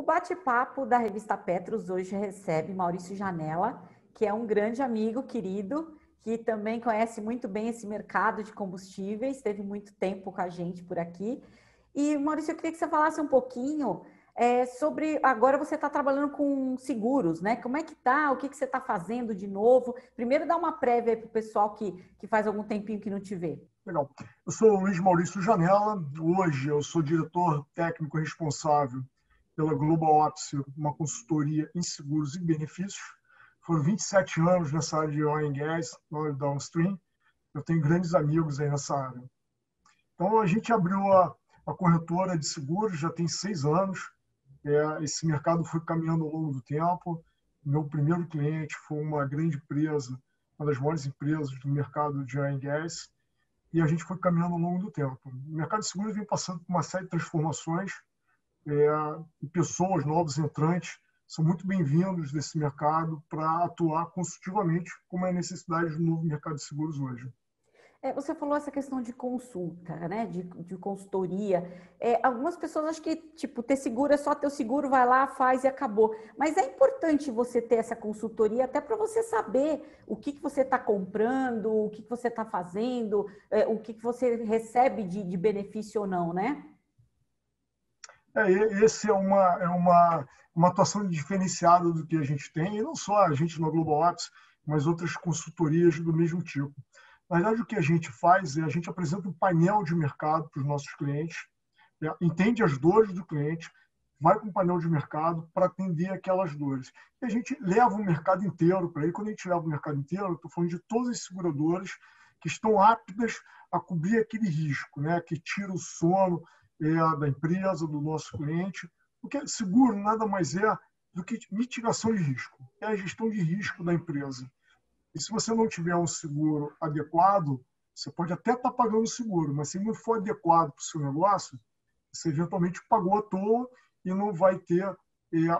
bate-papo da revista Petros hoje recebe Maurício Janella, que é um grande amigo querido, que também conhece muito bem esse mercado de combustíveis, esteve muito tempo com a gente por aqui. E, Maurício, eu queria que você falasse um pouquinho sobre... Agora você está trabalhando com seguros, né? Como é que tá? O que você está fazendo de novo? Primeiro, dá uma prévia para o pessoal que faz algum tempinho que não te vê. Legal. Eu sou o Luiz Maurício Janella. Hoje eu sou diretor técnico responsável pela Global Ops, uma consultoria em seguros e benefícios. Foram 27 anos nessa área de oil and gas, oil downstream. Eu tenho grandes amigos aí nessa área. Então, a gente abriu a corretora de seguros, já tem 6 anos. Esse mercado foi caminhando ao longo do tempo. Meu primeiro cliente foi uma grande empresa, uma das maiores empresas do mercado de oil and gas. E a gente foi caminhando ao longo do tempo. O mercado de seguros vem passando por uma série de transformações e pessoas, novos entrantes, são muito bem-vindos desse mercado para atuar consultivamente, como é a necessidade do novo mercado de seguros hoje. Você falou essa questão de consulta, né? De consultoria. Algumas pessoas acham que, tipo, ter seguro é só ter o seguro, vai lá, faz e acabou. Mas é importante você ter essa consultoria até para você saber o que você está comprando, o que você está fazendo, o que você recebe de benefício ou não, né? Esse é uma atuação diferenciada do que a gente tem, e não só a gente na Global Ops, mas outras consultorias do mesmo tipo. Na verdade, o que a gente faz é a gente apresenta um painel de mercado para os nossos clientes, entende as dores do cliente, vai com o painel de mercado para atender aquelas dores. E a gente leva o mercado inteiro para ele. Quando a gente leva o mercado inteiro, eu estou falando de todas as seguradoras que estão aptas a cobrir aquele risco, né? Que tira o sono da empresa, do nosso cliente. Porque seguro nada mais é do que mitigação de risco. É a gestão de risco da empresa. E se você não tiver um seguro adequado, você pode até estar pagando o seguro, mas se não for adequado para o seu negócio, você eventualmente pagou à toa e não vai ter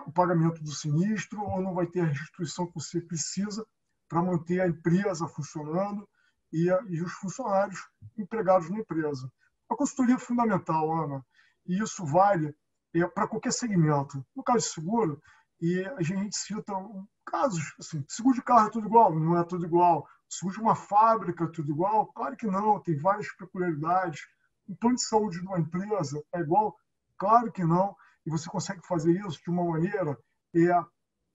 o pagamento do sinistro ou não vai ter a restituição que você precisa para manter a empresa funcionando e os funcionários empregados na empresa. A consultoria é fundamental, Ana, e isso vale para qualquer segmento. No caso de seguro, e a gente cita casos, assim, seguro de carro é tudo igual? Não é tudo igual. Seguro de uma fábrica é tudo igual? Claro que não, tem várias peculiaridades. O plano de saúde de uma empresa é igual? Claro que não. E você consegue fazer isso de uma maneira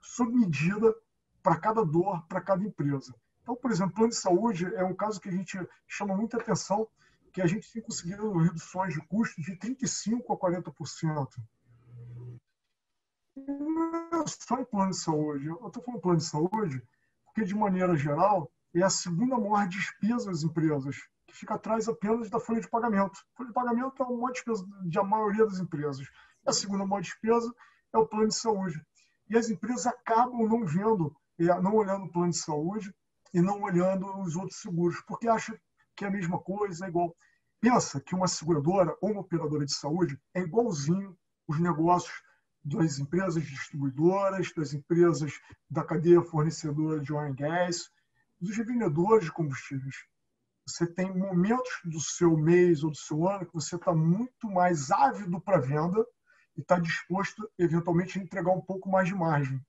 sob medida para cada dor, para cada empresa. Então, por exemplo, plano de saúde é um caso que a gente chama muita atenção, que a gente tem conseguido reduções de custos de 35% a 40%. Não é só em plano de saúde. Eu estou falando plano de saúde porque, de maneira geral, é a segunda maior despesa das empresas, que fica atrás apenas da folha de pagamento. A folha de pagamento é uma maior despesa da maioria das empresas. A segunda maior despesa é o plano de saúde. E as empresas acabam não vendo, não olhando o plano de saúde e não olhando os outros seguros, porque acham que é a mesma coisa, é igual. Pensa que uma seguradora ou uma operadora de saúde é igualzinho os negócios das empresas distribuidoras, das empresas da cadeia fornecedora de oil and gas, dos revendedores de combustíveis. Você tem momentos do seu mês ou do seu ano que você está muito mais ávido para venda e está disposto, eventualmente, a entregar um pouco mais de margem.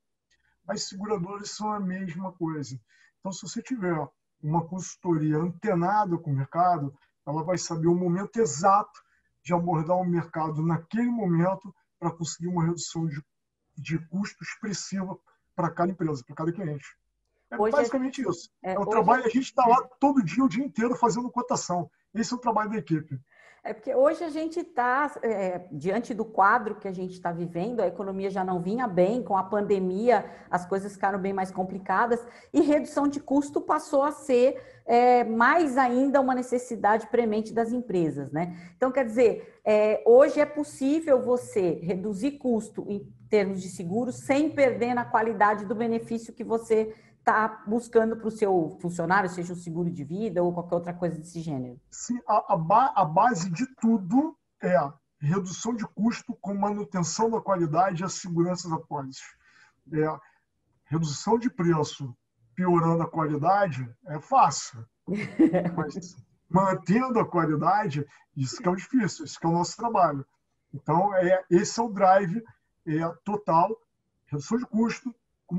As seguradoras são a mesma coisa. Então, se você tiver uma consultoria antenada com o mercado, ela vai saber o momento exato de abordar o mercado naquele momento para conseguir uma redução de custo expressiva para cada empresa, para cada cliente. É basicamente isso. O trabalho, a gente está lá todo dia, o dia inteiro, fazendo cotação. Esse é o trabalho da equipe. Porque hoje a gente está, diante do quadro que a gente está vivendo, a economia já não vinha bem, com a pandemia as coisas ficaram bem mais complicadas e redução de custo passou a ser mais ainda uma necessidade premente das empresas, né? Então, quer dizer, hoje é possível você reduzir custo em termos de seguros sem perder na qualidade do benefício que você está buscando para o seu funcionário, seja um seguro de vida ou qualquer outra coisa desse gênero. Sim, a base de tudo é a redução de custo com manutenção da qualidade e a segurança da pólice. Redução de preço piorando a qualidade é fácil, mas mantendo a qualidade, isso que é o difícil, isso que é o nosso trabalho. Então, esse é o drive total, redução de custo, com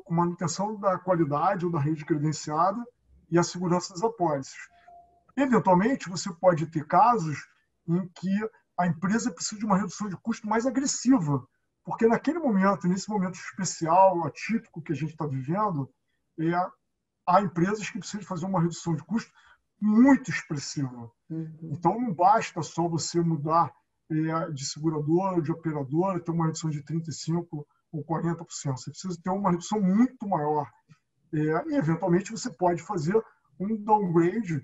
manutenção da qualidade ou da rede credenciada e a segurança das apólices. Eventualmente, você pode ter casos em que a empresa precisa de uma redução de custo mais agressiva, porque naquele momento, nesse momento especial, atípico que a gente está vivendo, há empresas que precisam fazer uma redução de custo muito expressiva. Então, não basta só você mudar de seguradora, de operadora, ter uma redução de 35% ou 40%. Você precisa ter uma redução muito maior. E, eventualmente, você pode fazer um downgrade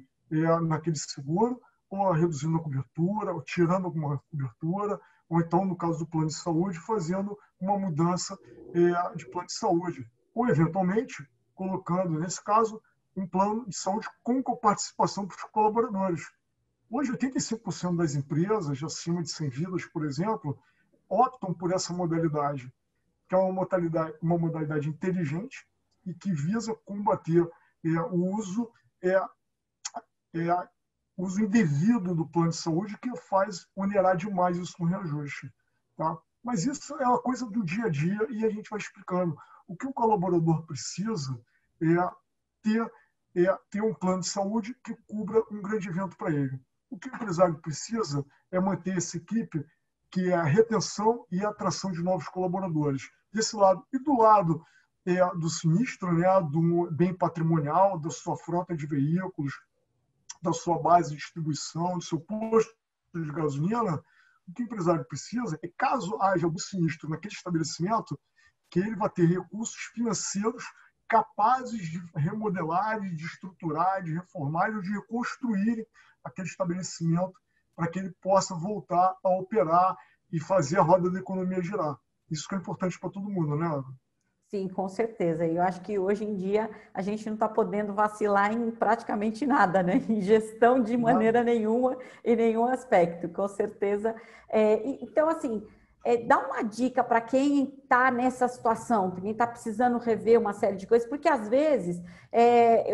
naquele seguro, ou reduzindo a cobertura, ou tirando alguma cobertura, ou então, no caso do plano de saúde, fazendo uma mudança de plano de saúde. Ou, eventualmente, colocando, nesse caso, um plano de saúde com coparticipação para os colaboradores. Hoje, 85% das empresas, acima de 100 vidas, por exemplo, optam por essa modalidade, que é uma modalidade inteligente e que visa combater o uso indevido do plano de saúde, que faz onerar demais isso no reajuste. Tá? Mas isso é uma coisa do dia a dia e a gente vai explicando. O que o colaborador precisa ter um plano de saúde que cubra um grande evento para ele. O que o empresário precisa é manter essa equipe, que é a retenção e a atração de novos colaboradores. Desse lado. E do lado do sinistro, né, do bem patrimonial, da sua frota de veículos, da sua base de distribuição, do seu posto de gasolina, o que o empresário precisa é, caso haja algum sinistro naquele estabelecimento, que ele vai ter recursos financeiros capazes de remodelar, de estruturar, de reformar ou de reconstruir aquele estabelecimento para que ele possa voltar a operar e fazer a roda da economia girar. Isso que é importante para todo mundo, né, Ana? Sim, com certeza. E eu acho que hoje em dia a gente não está podendo vacilar em praticamente nada, né? Em gestão de maneira nenhuma, em nenhum aspecto, com certeza. Então, assim, dá uma dica para quem está nessa situação, quem está precisando rever uma série de coisas, porque às vezes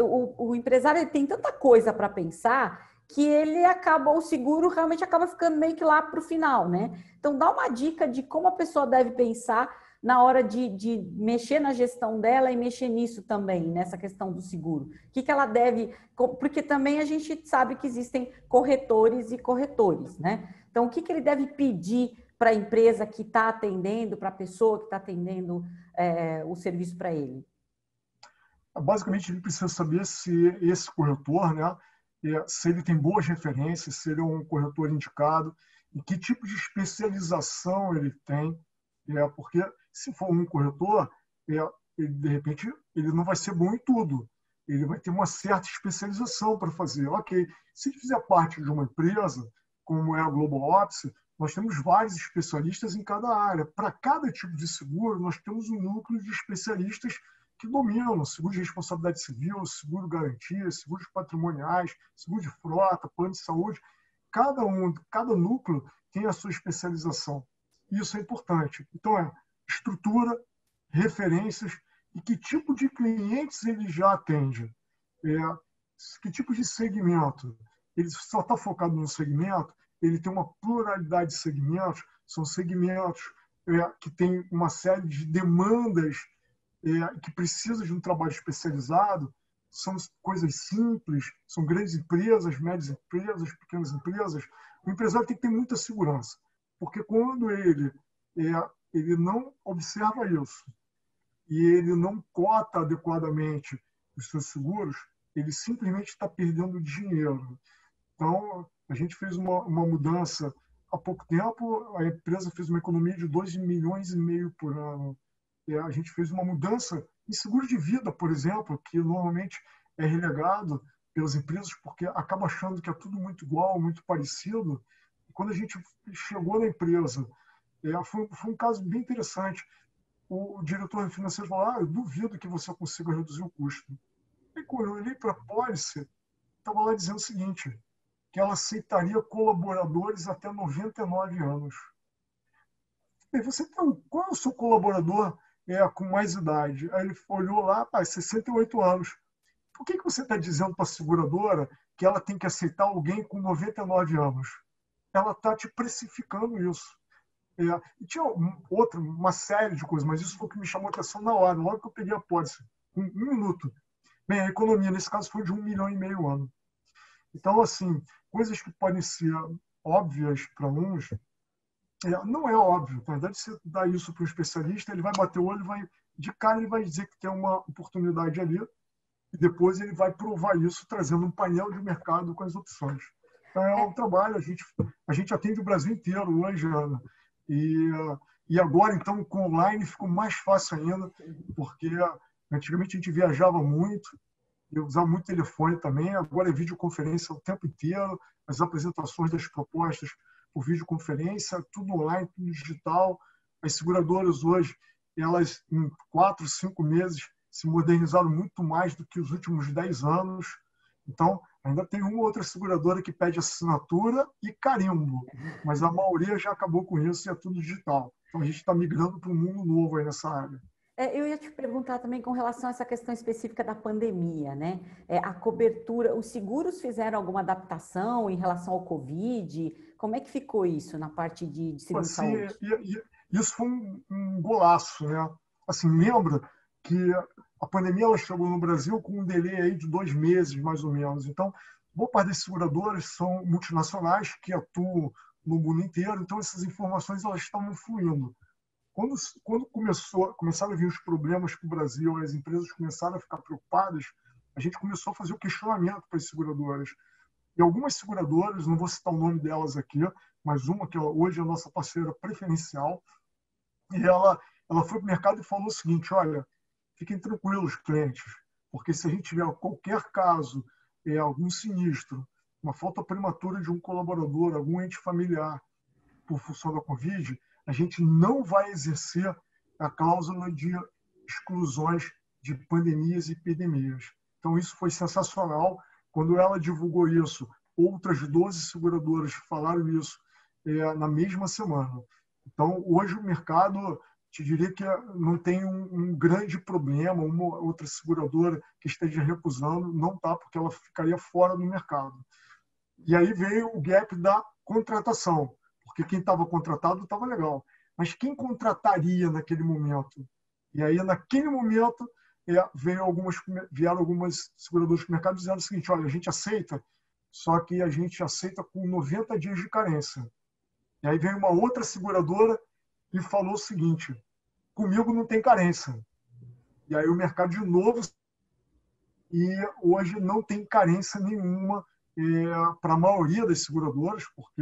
o empresário ele tem tanta coisa para pensar que ele acaba, o seguro realmente acaba ficando meio que lá para o final, né? Então, dá uma dica de como a pessoa deve pensar na hora de mexer na gestão dela e mexer nisso também, nessa questão do seguro. O que ela deve... Porque também a gente sabe que existem corretores e corretores, né? Então, o que ele deve pedir para a empresa que está atendendo, para a pessoa que está atendendo o serviço para ele? Basicamente, ele precisa saber se esse corretor, né, se ele tem boas referências, se ele é um corretor indicado, e que tipo de especialização ele tem, porque se for um corretor, ele, de repente, ele não vai ser bom em tudo. Ele vai ter uma certa especialização para fazer. Ok, se ele fizer parte de uma empresa, como é a Global Ops, nós temos vários especialistas em cada área. Para cada tipo de seguro, nós temos um núcleo de especialistas que dominam seguro de responsabilidade civil, seguro garantia, seguros patrimoniais, seguro de frota, plano de saúde. Cada núcleo tem a sua especialização. Isso é importante. Então, estrutura, referências e que tipo de clientes ele já atende. Que tipo de segmento. Ele só está focado no segmento, ele tem uma pluralidade de segmentos, são segmentos que têm uma série de demandas que precisam de um trabalho especializado, são coisas simples, são grandes empresas, médias empresas, pequenas empresas. O empresário tem que ter muita segurança, porque quando ele não observa isso e ele não cota adequadamente os seus seguros, ele simplesmente está perdendo dinheiro. Então, a gente fez uma mudança há pouco tempo, a empresa fez uma economia de 2,5 milhões por ano. A gente fez uma mudança em seguro de vida, por exemplo, que normalmente é relegado pelas empresas porque acaba achando que é tudo muito igual, muito parecido. E quando a gente chegou na empresa, foi um caso bem interessante. O diretor financeiro falou: eu duvido que você consiga reduzir o custo. E quando eu olhei para a pólice, estava lá dizendo o seguinte, que ela aceitaria colaboradores até 99 anos. E você tem qual é o seu colaborador com mais idade? Aí ele olhou lá, 68 anos. Por que você está dizendo para a seguradora que ela tem que aceitar alguém com 99 anos? Ela está te precificando isso. E tinha uma série de coisas, mas isso foi o que me chamou a atenção na hora que eu peguei a pólice, um minuto. Bem, a economia, nesse caso, foi de 1,5 milhão ano. Então, assim, coisas que podem ser óbvias para uns, não é óbvio. Na verdade, você dá isso para um especialista, ele vai bater o olho, de cara ele vai dizer que tem uma oportunidade ali, e depois ele vai provar isso trazendo um painel de mercado com as opções. Então, é um trabalho, a gente atende o Brasil inteiro hoje, Ana, e agora, então, com online ficou mais fácil ainda, porque antigamente a gente viajava muito, eu usava muito telefone também, agora é videoconferência o tempo inteiro, as apresentações das propostas por videoconferência, tudo online, tudo digital. As seguradoras hoje, elas em 4, 5 meses se modernizaram muito mais do que os últimos 10 anos. Então, ainda tem uma ou outra seguradora que pede assinatura e carimbo, mas a maioria já acabou com isso e é tudo digital. Então, a gente está migrando para um mundo novo aí nessa área. Eu ia te perguntar também com relação a essa questão específica da pandemia, né? A cobertura, os seguros fizeram alguma adaptação em relação ao Covid? Como é que ficou isso na parte de seguro-saúde? Isso foi um golaço, né? Assim, lembra que a pandemia ela chegou no Brasil com um delay aí de 2 meses, mais ou menos. Então, boa parte das seguradoras são multinacionais que atuam no mundo inteiro, então essas informações elas estavam fluindo. Quando começaram a vir os problemas com o Brasil, as empresas começaram a ficar preocupadas, a gente começou a fazer o questionamento para as seguradoras. E algumas seguradoras, não vou citar o nome delas aqui, mas uma que hoje é a nossa parceira preferencial, e ela foi para o mercado e falou o seguinte: olha, fiquem tranquilos, clientes, porque se a gente tiver qualquer caso, algum sinistro, uma falta prematura de um colaborador, algum ente familiar, por função da Covid, a gente não vai exercer a cláusula de exclusões de pandemias e epidemias. Então, isso foi sensacional. Quando ela divulgou isso, outras 12 seguradoras falaram isso na mesma semana. Então, hoje o mercado, te diria que não tem um grande problema, uma outra seguradora que esteja recusando, não está, porque ela ficaria fora do mercado. E aí veio o gap da contratação, porque quem estava contratado estava legal. Mas quem contrataria naquele momento? E aí, naquele momento, vieram algumas seguradoras do mercado dizendo o seguinte: olha, a gente aceita, só que a gente aceita com 90 dias de carência. E aí veio uma outra seguradora e falou o seguinte: comigo não tem carência. E aí o mercado de novo, e hoje não tem carência nenhuma para a maioria das seguradoras, porque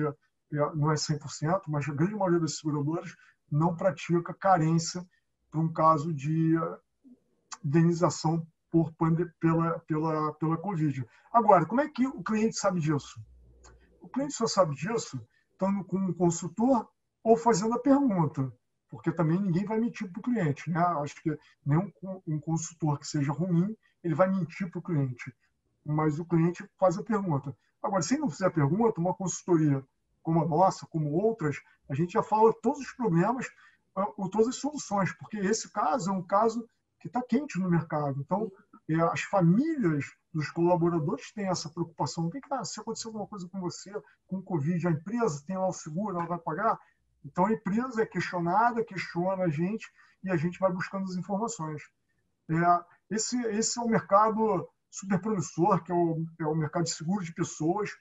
não é 100%, mas a grande maioria das seguradoras não pratica carência para um caso de indenização pela Covid. Agora, como é que o cliente sabe disso? O cliente só sabe disso estando com um consultor ou fazendo a pergunta, porque também ninguém vai mentir para o cliente, né? Acho que nenhum um consultor que seja ruim, ele vai mentir para o cliente, mas o cliente faz a pergunta. Agora, se não fizer a pergunta, uma consultoria como a nossa, como outras, a gente já fala todos os problemas ou todas as soluções, porque esse caso é um caso que está quente no mercado. Então, as famílias dos colaboradores têm essa preocupação. O que está? Se acontecer alguma coisa com você, com o Covid, a empresa tem lá o seguro, ela vai pagar? Então, a empresa é questionada, questiona a gente e a gente vai buscando as informações. Esse é um mercado super promissor, que é o mercado de seguro de pessoas.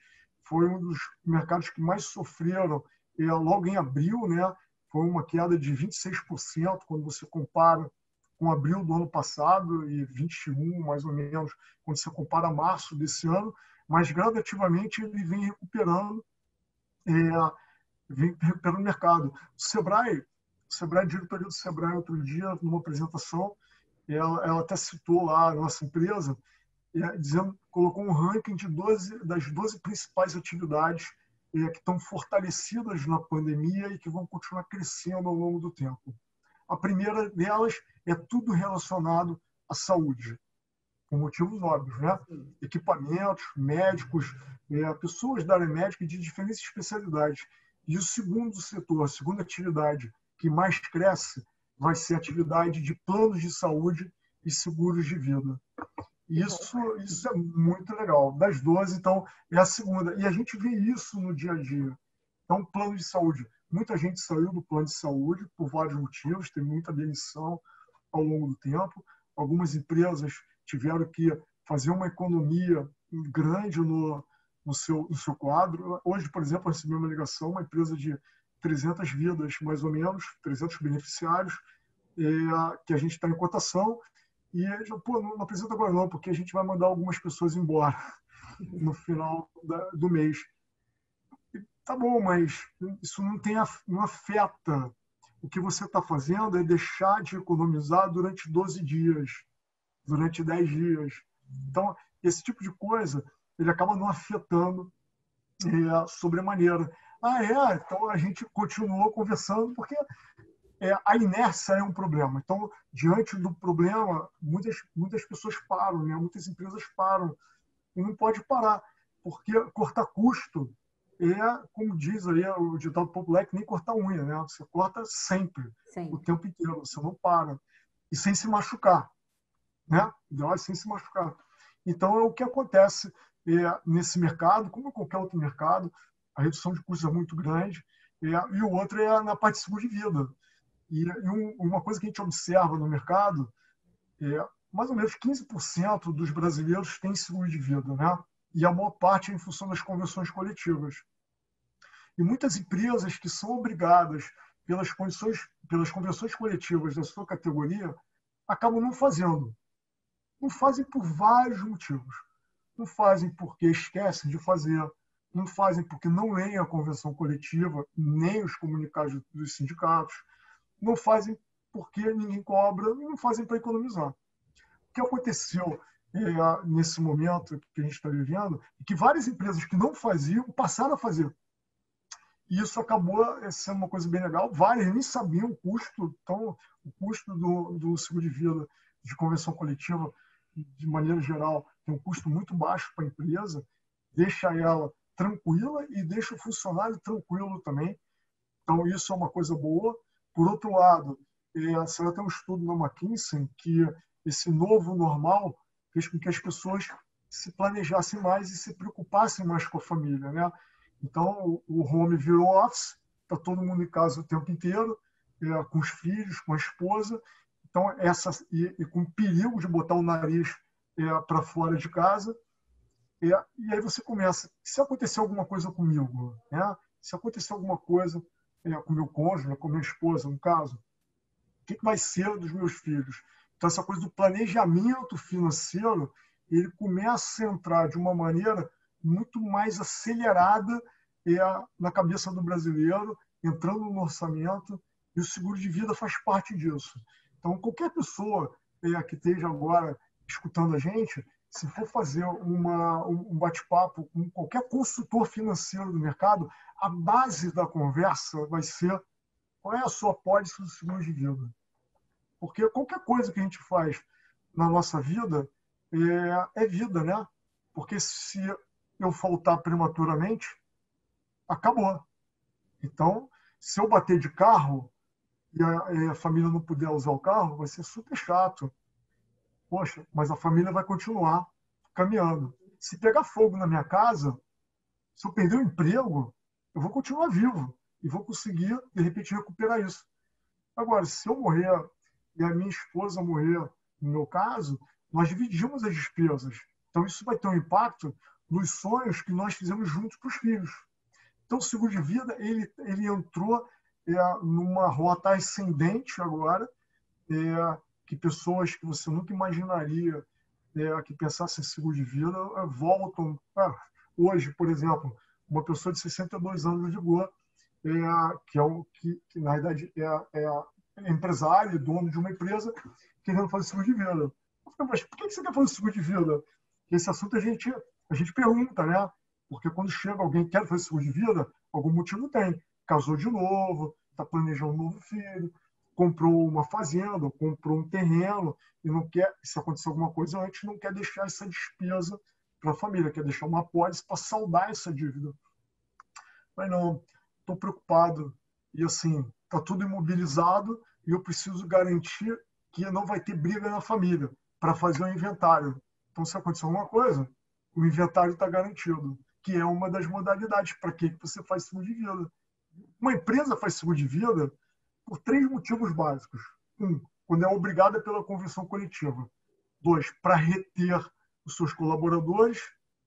Foi um dos mercados que mais sofreram logo em abril, né? Foi uma queda de 26% quando você compara com abril do ano passado e 21, mais ou menos, quando você compara março desse ano, mas gradativamente ele vem recuperando o mercado. O Sebrae, a diretoria do Sebrae, outro dia, numa apresentação, ela até citou lá a nossa empresa, colocou um ranking das 12 principais atividades que estão fortalecidas na pandemia e que vão continuar crescendo ao longo do tempo. A primeira delas é tudo relacionado à saúde, por motivos óbvios, né? Equipamentos, médicos, pessoas da área médica de diferentes especialidades. E o segundo setor, a segunda atividade que mais cresce, vai ser a atividade de planos de saúde e seguros de vida. Isso é muito legal. Das 12, então, é a segunda. E a gente vê isso no dia a dia. Então, plano de saúde. Muita gente saiu do plano de saúde por vários motivos, teve muita demissão ao longo do tempo. Algumas empresas tiveram que fazer uma economia grande no seu quadro. Hoje, por exemplo, eu recebi uma ligação, uma empresa de 300 vidas, mais ou menos, 300 beneficiários, que a gente está em cotação, e já, pô, não apresenta agora não, porque a gente vai mandar algumas pessoas embora no final do mês. Tá bom, mas isso não afeta. O que você está fazendo é deixar de economizar durante 12 dias, durante 10 dias. Então, esse tipo de coisa, ele acaba não afetando sobremaneira. Então a gente continuou conversando, porque a inércia é um problema. Então, diante do problema, muitas pessoas param, né? Muitas empresas param. E não pode parar, porque cortar custo como diz aí o ditado popular, que nem cortar unha, né? Você corta sempre, o tempo inteiro, você não para. E sem se machucar, né? Ideal é sem se machucar. Então, é o que acontece nesse mercado, como em qualquer outro mercado, a redução de custos é muito grande, e o outro é na parte de seguro de vida. E uma coisa que a gente observa no mercado mais ou menos 15% dos brasileiros têm seguro de vida, né? E a maior parte é em função das convenções coletivas. E muitas empresas que são obrigadas pelas convenções coletivas da sua categoria acabam não fazendo. Não fazem por vários motivos. Não fazem porque esquecem de fazer, não fazem porque não leem a convenção coletiva, nem os comunicados dos sindicatos, não fazem porque ninguém cobra e não fazem para economizar. O que aconteceu nesse momento que a gente está vivendo é que várias empresas que não faziam passaram a fazer. E isso acabou sendo uma coisa bem legal. Várias nem sabiam o custo. Então, o custo do seguro de vida de convenção coletiva, de maneira geral, tem um custo muito baixo para a empresa, deixa ela tranquila e deixa o funcionário tranquilo também. Então, isso é uma coisa boa. Por outro lado, saiu até um estudo na McKinsey que esse novo normal fez com que as pessoas se planejassem mais e se preocupassem mais com a família, né? Então, o home virou office, está todo mundo em casa o tempo inteiro, com os filhos, com a esposa. Então, e com o perigo de botar o nariz para fora de casa. E aí você começa, se acontecer alguma coisa comigo, né? Se acontecer alguma coisa com meu cônjuge, com minha esposa, no caso, o que vai ser dos meus filhos? Então, essa coisa do planejamento financeiro, ele começa a entrar de uma maneira muito mais acelerada na cabeça do brasileiro, entrando no orçamento, e o seguro de vida faz parte disso. Então, qualquer pessoa que esteja agora escutando a gente, se for fazer um bate-papo com qualquer consultor financeiro do mercado, a base da conversa vai ser qual é a sua pólice do seguro de vida. Porque qualquer coisa que a gente faz na nossa vida é vida, né? Porque se eu faltar prematuramente, acabou. Então, se eu bater de carro e a família não puder usar o carro, vai ser super chato. Poxa, mas a família vai continuar caminhando. Se pegar fogo na minha casa, se eu perder o emprego, eu vou continuar vivo e vou conseguir, de repente, recuperar isso. Agora, se eu morrer e a minha esposa morrer, no meu caso, nós dividimos as despesas. Então, isso vai ter um impacto nos sonhos que nós fizemos juntos para os filhos. Então, o seguro de vida ele entrou numa rota ascendente agora, que pessoas que você nunca imaginaria que pensassem em seguro de vida voltam. Hoje, por exemplo, uma pessoa de 62 anos ligou, que na verdade é empresário, dono de uma empresa, querendo fazer seguro de vida. Eu falei, mas por que você quer fazer seguro de vida? Esse assunto a gente pergunta, né? Porque quando chega alguém que quer fazer seguro de vida, algum motivo tem. Casou de novo, está planejando um novo filho, comprou uma fazenda, comprou um terreno, e não quer, se acontecer alguma coisa antes, não quer deixar essa despesa para a família, quer deixar uma apólice para saldar essa dívida. Mas não, estou preocupado. E assim, está tudo imobilizado e eu preciso garantir que não vai ter briga na família para fazer o inventário. Então, se acontecer alguma coisa, o inventário está garantido. que é uma das modalidades. Para que você faz seguro de vida? Uma empresa faz seguro de vida por 3 motivos básicos. 1, quando é obrigada pela convenção coletiva. 2, para reter os seus colaboradores.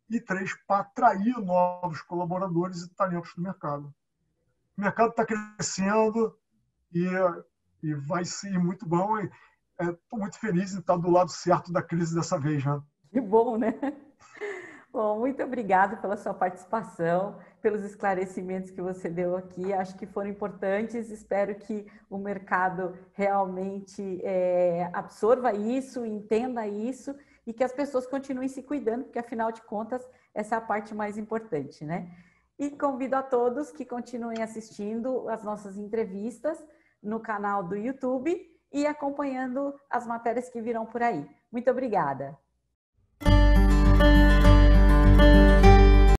E 3, para atrair novos colaboradores e talentos do mercado. O mercado está crescendo e vai ser muito bom. Estou muito feliz em estar do lado certo da crise dessa vez, né? Que bom, né? Bom, muito obrigada pela sua participação, pelos esclarecimentos que você deu aqui. Acho que foram importantes. Espero que o mercado realmente absorva isso, entenda isso e que as pessoas continuem se cuidando, porque afinal de contas, essa é a parte mais importante, né? E convido a todos que continuem assistindo as nossas entrevistas no canal do YouTube e acompanhando as matérias que virão por aí. Muito obrigada.